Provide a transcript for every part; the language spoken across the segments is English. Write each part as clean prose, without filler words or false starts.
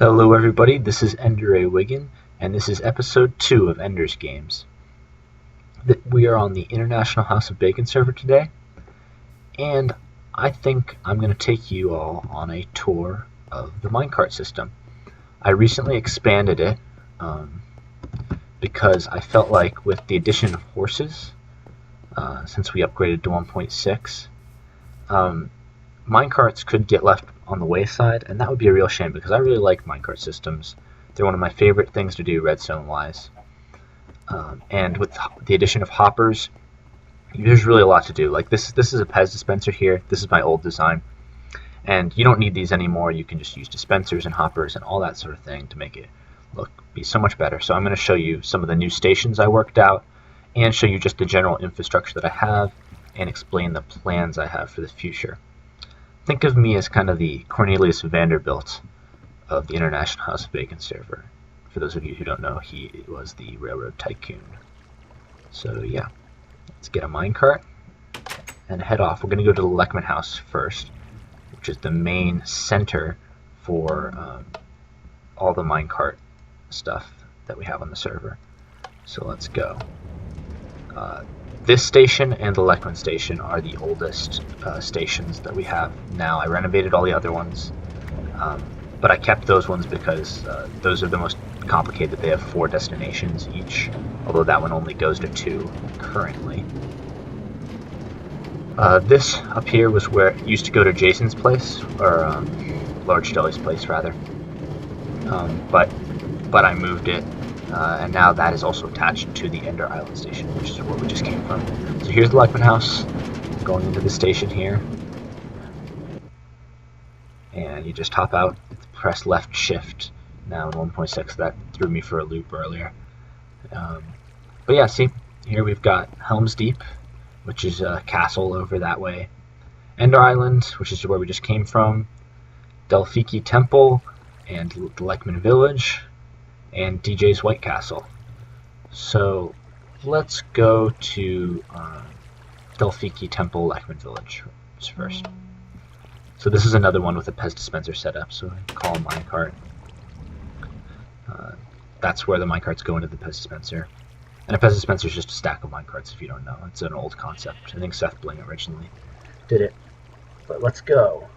Hello everybody, this is Ender A. Wiggin, and this is episode 2 of Ender's Games. We are on the International House of Bacon server today, and I think I'm going to take you all on a tour of the minecart system. I recently expanded it because I felt like with the addition of horses, since we upgraded to 1.6, minecarts could get left on the wayside, and that would be a real shame because I really like minecart systems. They're one of my favorite things to do redstone-wise. And with the addition of hoppers, there's really a lot to do. Like this is a Pez dispenser here. This is my old design. And you don't need these anymore. You can just use dispensers and hoppers and all that sort of thing to make it be so much better. So I'm going to show you some of the new stations I worked out and show you just the general infrastructure that I have and explain the plans I have for the future. Think of me as kind of the Cornelius Vanderbilt of the International House of Bacon server. For those of you who don't know, he was the railroad tycoon. So yeah, let's get a minecart and head off. We're going to go to the Leckman house first, which is the main center for all the minecart stuff that we have on the server. So let's go. This station and the Leckman station are the oldest stations that we have now. I renovated all the other ones, but I kept those ones because those are the most complicated. They have 4 destinations each, although that one only goes to 2 currently. This up here was where it used to go to Jason's place, or Large Jelly's place rather, but I moved it. And now that is also attached to the Ender Island station, which is where we just came from. So here's the Leckman house, going into the station here. And you just hop out, press left shift. Now in 1.6, that threw me for a loop earlier. But yeah, see, here we've got Helm's Deep, which is a castle over that way. Ender Island, which is where we just came from. Delphiki Temple, and the Leckman Village. And DJ's White Castle. So let's go to Delphiki Temple Leckman Village first. So this is another one with a Pez dispenser setup, so I call them minecart. That's where the minecarts go into the Pez dispenser. And a Pez dispenser is just a stack of minecarts if you don't know. It's an old concept. I think Seth Bling originally did it. But let's go.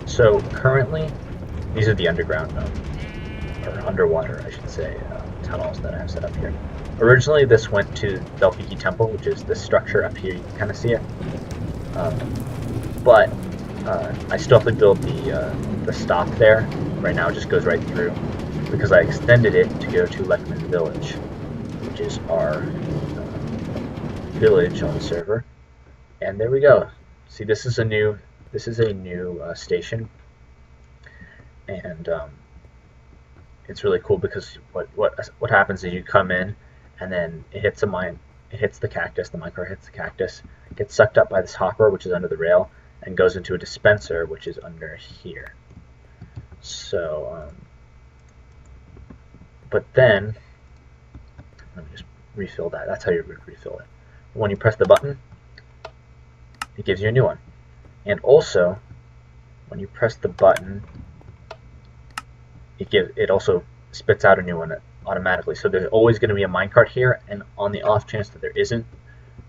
So currently, these are the underground, or underwater, I should say, tunnels that I have set up here. Originally, this went to Delphiki Temple, which is this structure up here. You can kind of see it. But I still have to build the stop there. Right now, it just goes right through because I extended it to go to Leckman Village, which is our village on the server. And there we go. See, this is a new station. And it's really cool because what happens is you come in, and then it hits the cactus. The minecart hits the cactus, gets sucked up by this hopper, which is under the rail, and goes into a dispenser, which is under here. So, but then let me just refill that. That's how you refill it. When you press the button, it gives you a new one, and also when you press the button, it also spits out a new one automatically. So there's always going to be a minecart here, and on the off chance that there isn't,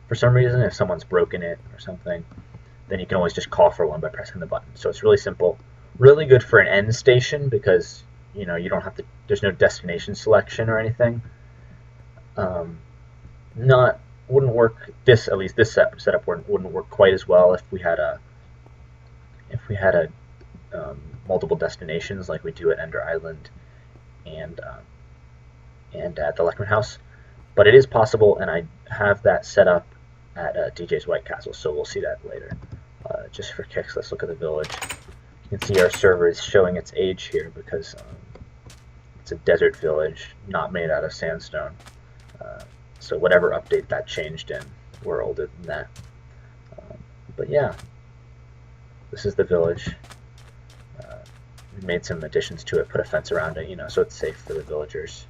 for some reason, if someone's broken it or something, then you can always just call for one by pressing the button. So it's really simple, really good for an end station because you don't have to. There's no destination selection or anything. Wouldn't work. At least this setup wouldn't work quite as well if we had a multiple destinations like we do at Ender Island and at the Leckman house, but it is possible, and I have that set up at DJ's White Castle, so we'll see that later. Just for kicks, let's look at the village. You can see our server is showing its age here because it's a desert village, not made out of sandstone. So whatever update that changed in, we're older than that. But yeah, this is the village. We made some additions to it, put a fence around it, so it's safe for the villagers.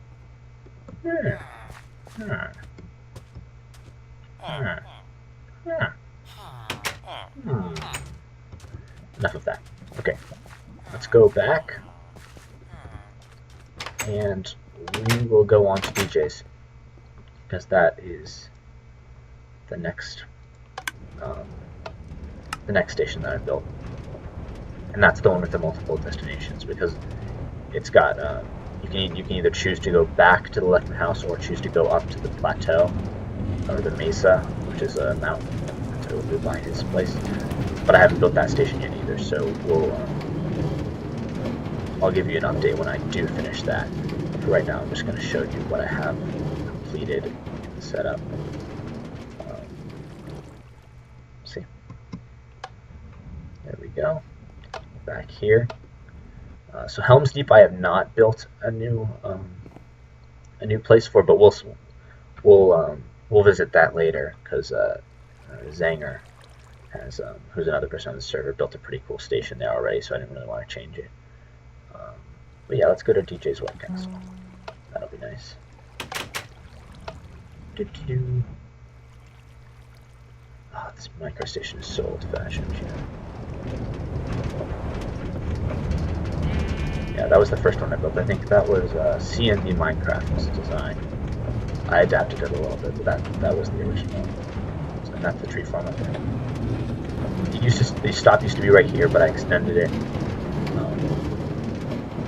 Enough of that. Okay. let's go back, and we will go on to DJ's, because that is the next station that I built, and that's the one with the multiple destinations, because it's got you can either choose to go back to the Leckman house or choose to go up to the plateau or the mesa, which is a mountain that's over by his place. But I haven't built that station yet either, so I'll give you an update when I do finish that. For right now, I'm just going to show you what I have completed in the setup. See, there we go. Back here. So Helm's Deep, I have not built a new place for, but we'll visit that later, because Zanger has, who's another person on the server, built a pretty cool station there already, so I didn't really want to change it. But yeah, let's go to DJ's Wet Castle. That'll be nice. Oh, this Minecart station is so old-fashioned. Yeah, that was the first one I built. I think that was CND Minecraft's design. I adapted it a little bit, but that was the original. So that's the tree farm up there. The stop used to be right here, but I extended it.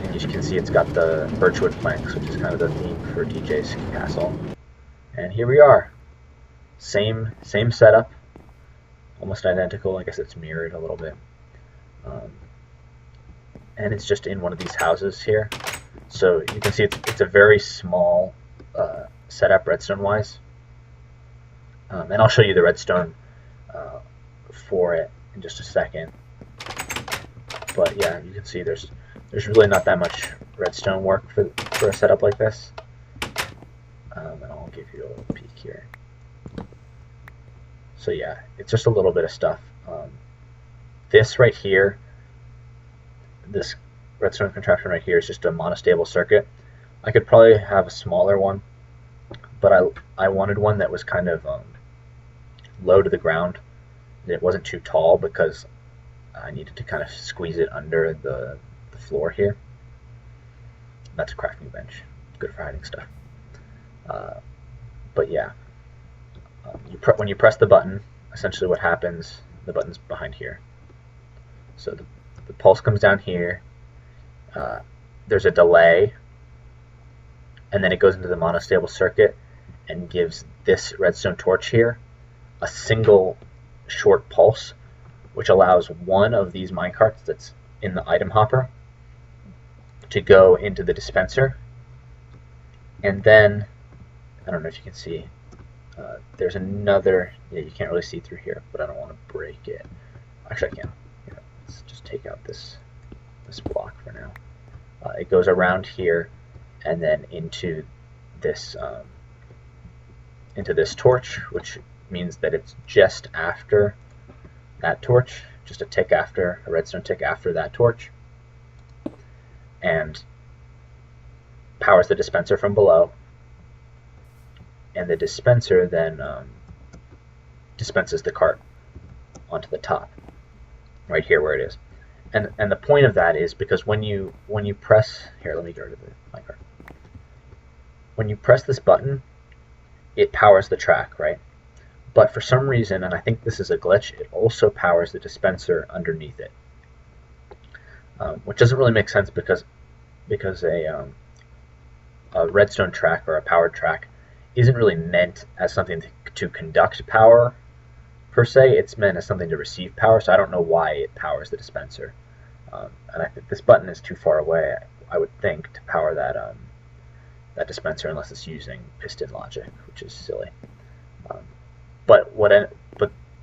And as you can see, it's got the birchwood planks, which is kind of the theme for DJ's castle. And here we are. Same setup, almost identical. I guess it's mirrored a little bit. And it's just in one of these houses here. So you can see it's a very small setup redstone-wise. And I'll show you the redstone for it in just a second. But yeah, you can see there's really not that much redstone work for a setup like this. And I'll give you a little peek here. So yeah, it's just a little bit of stuff. This right here, this redstone contraption right here, is just a monostable circuit. I could probably have a smaller one, but I wanted one that was kind of low to the ground. It wasn't too tall because I needed to kind of squeeze it under the floor here. That's a crafting bench. Good for hiding stuff. But yeah, when you press the button, essentially what happens, the button's behind here. So the pulse comes down here. There's a delay, and then it goes into the monostable circuit and gives this redstone torch here a single short pulse, which allows one of these minecarts that's in the item hopper to go into the dispenser. And then, I don't know if you can see, there's another, yeah, you can't really see through here, but I don't want to break it. Actually, I can. Here, let's just take out this block for now. It goes around here and then into this torch, which means that it's just after that torch, just a tick after, a redstone tick after that torch, and powers the dispenser from below. And the dispenser then dispenses the cart onto the top, right here where it is. And the point of that is because when you press, here, let me go to the minecart. When you press this button, it powers the track, right? But for some reason, and I think this is a glitch, it also powers the dispenser underneath it, which doesn't really make sense because a redstone track or a powered track isn't really meant as something to conduct power per se. It's meant as something to receive power, so I don't know why it powers the dispenser. And I think this button is too far away, I would think, to power that dispenser unless it's using piston logic, which is silly. But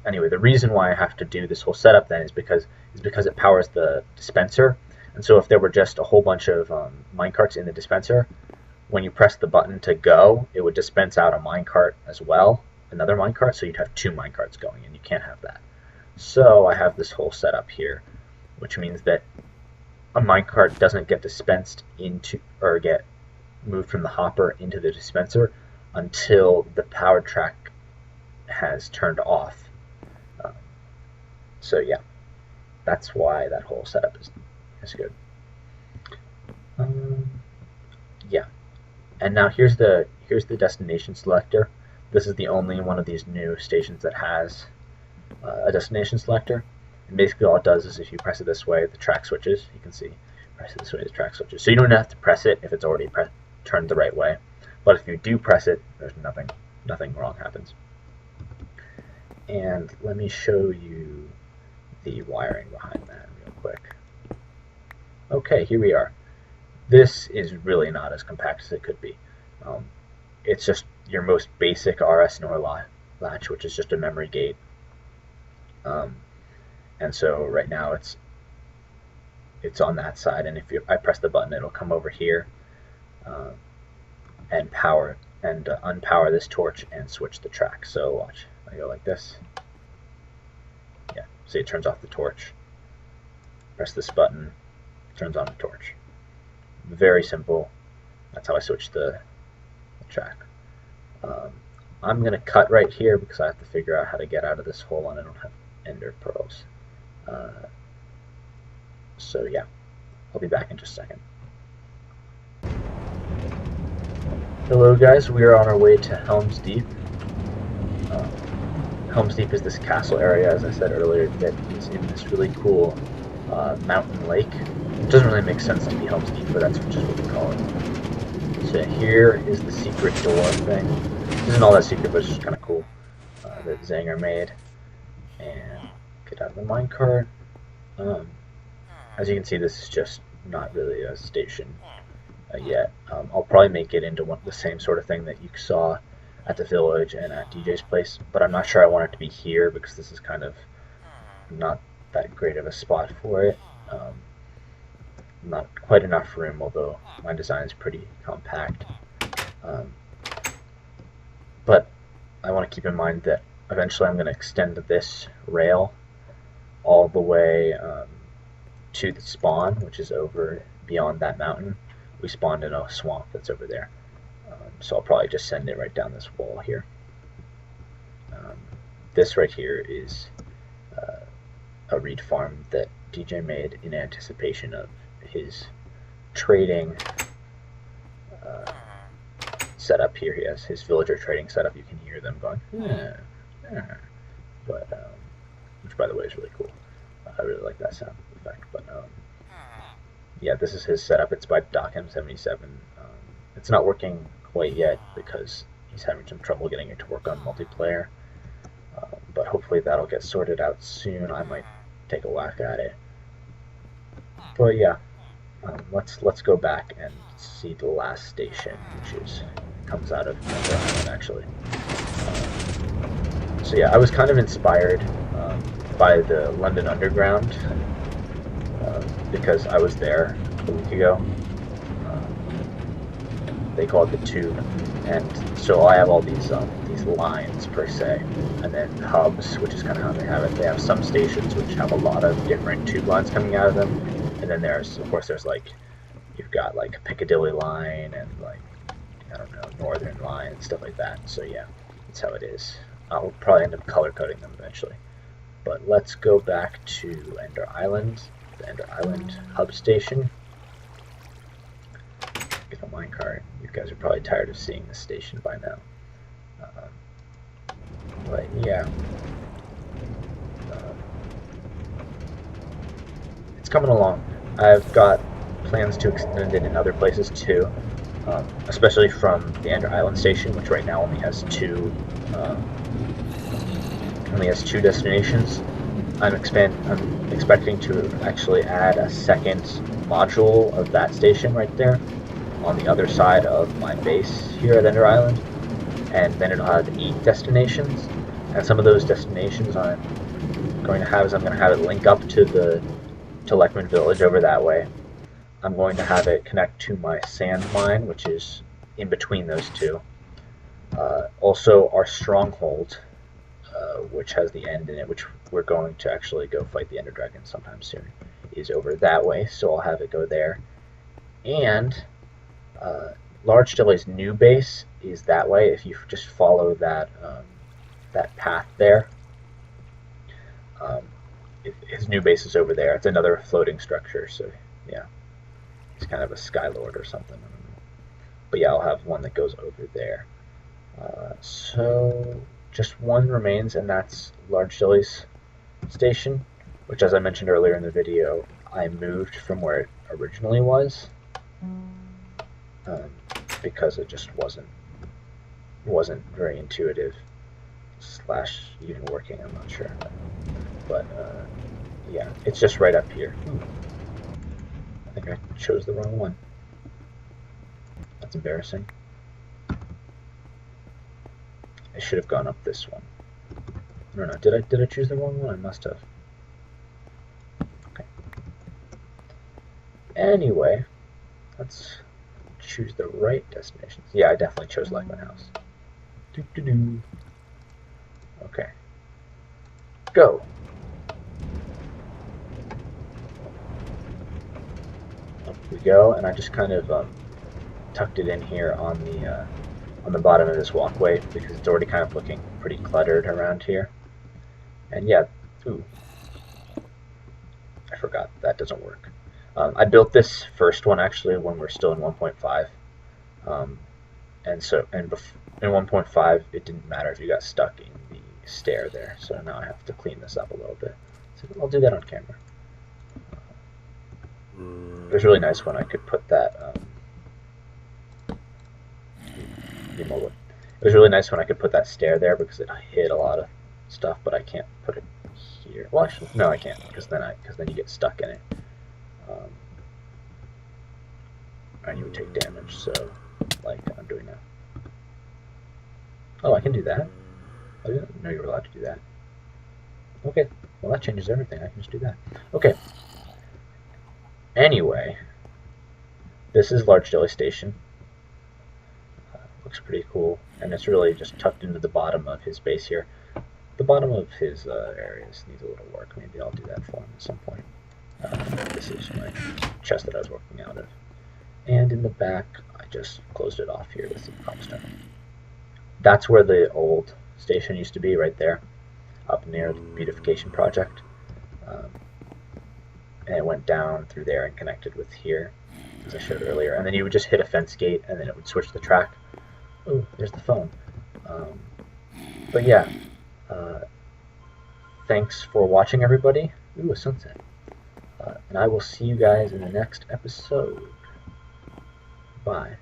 anyway, the reason why I have to do this whole setup then is because it powers the dispenser. And so if there were just a whole bunch of minecarts in the dispenser, when you press the button to go, it would dispense out a minecart as well, another minecart, so you'd have two minecarts going, and you can't have that. So I have this whole setup here, which means that a minecart doesn't get dispensed into, or get moved from the hopper into the dispenser until the power track has turned off. So yeah, that's why that whole setup That's good. Yeah, and now here's the destination selector. This is the only one of these new stations that has a destination selector. And basically all it does is if you press it this way, the track switches. You can see, press it this way, the track switches. So you don't have to press it if it's already turned the right way. But if you do press it, there's nothing wrong happens. And let me show you the wiring behind that real quick. Okay, here we are. This is really not as compact as it could be. It's just your most basic RS NOR latch, which is just a memory gate. And so right now it's on that side, and if I press the button, it'll come over here and unpower this torch and switch the track. So watch, I go like this. Yeah, see, it turns off the torch. Press this button, turns on the torch. Very simple. That's how I switch the track. I'm going to cut right here because I have to figure out how to get out of this hole and I don't have ender pearls. So yeah, I'll be back in just a second. Hello guys, we are on our way to Helm's Deep. Helm's Deep is this castle area, as I said earlier, that is in this really cool mountain lake. It doesn't really make sense to be Helm's Deep, but that's just what we call it. So here is the secret door thing. This isn't all that secret, but it's just kind of cool that Zanger made. And get out of the minecart. As you can see, this is just not really a station yet. I'll probably make it into the same sort of thing that you saw at the village and at DJ's place, but I'm not sure I want it to be here because this is kind of not that great of a spot for it. Not quite enough room, although my design is pretty compact. But I want to keep in mind that eventually I'm going to extend this rail all the way to the spawn, which is over beyond that mountain. We spawned in a swamp that's over there. So I'll probably just send it right down this wall here. This right here is a reed farm that DJ made in anticipation of his trading setup here. He has his villager trading setup. You can hear them going, but which by the way is really cool. I really like that sound effect. But yeah, this is his setup. It's by DocM77. It's not working quite yet because he's having some trouble getting it to work on multiplayer. But hopefully that'll get sorted out soon. I might take a whack at it. But yeah, let's go back and see the last station, which comes out of Ender Island actually. So yeah, I was kind of inspired by the London Underground because I was there a week ago. They call it the Tube, and so I have all these lines per se, and then hubs, which is kind of how they have it. They have some stations which have a lot of different tube lines coming out of them, and then there's like you've got like a Piccadilly line and like I don't know, Northern line and stuff like that. So yeah, that's how it is. I'll probably end up color coding them eventually. But let's go back to Ender Island, the Ender Island hub station. Get a minecart. You guys are probably tired of seeing this station by now. But yeah, it's coming along. I've got plans to extend it in other places too, especially from the Ender Island station, which right now only has two destinations. I'm expecting to actually add a second module of that station right there on the other side of my base here at Ender Island, and then it'll have 8 destinations. And some of those destinations I'm going to have it link up to Lekman Village over that way. I'm going to have it connect to my sand mine, which is in between those two. Also, our stronghold, which has the end in it, which we're going to actually go fight the Ender Dragon sometime soon, is over that way, so I'll have it go there. And Large Jelly's new base is that way. If you just follow that that path there, his new base is over there. It's another floating structure, so yeah, he's kind of a Skylord or something. I don't know. But yeah, I'll have one that goes over there. So just one remains, and that's Large Jelly's station, which, as I mentioned earlier in the video, I moved from where it originally was because it just wasn't very intuitive slash even working. I'm not sure, but yeah, it's just right up here. I think I chose the wrong one. That's embarrassing. I should have gone up this one. I don't know. Did I choose the wrong one? I must have. Okay. Anyway, let's choose the right destinations. Yeah, I definitely chose Like My House. Doo-doo-doo. Okay. Go. Up we go, and I just kind of tucked it in here on the bottom of this walkway because it's already kind of looking pretty cluttered around here. And yeah, ooh, I forgot that doesn't work. I built this first one actually when we're still in 1.5, and so in 1.5 it didn't matter if you got stuck in the stair there. So now I have to clean this up a little bit. So I'll do that on camera. It was really nice when I could put that. It was really nice when I could put that stair there because it hid a lot of stuff, but I can't put it here. Well, actually, no, I can't because then you get stuck in it, and you would take damage. So, like I'm doing now. Oh, I can do that. I didn't know you were allowed to do that. Okay, well that changes everything. I can just do that. Okay. Anyway, this is Large Jelly Station. Looks pretty cool, and it's really just tucked into the bottom of his base here. The bottom of his areas needs a little work. Maybe I'll do that for him at some point. This is my chest that I was working out of. And in the back, I just closed it off here with some cobblestone. That's where the old station used to be, right there, up near the beautification project. And it went down through there and connected with here, as I showed earlier. And then you would just hit a fence gate, and then it would switch the track. Oh, there's the phone. But yeah, thanks for watching, everybody. Ooh, a sunset. And I will see you guys in the next episode. Bye.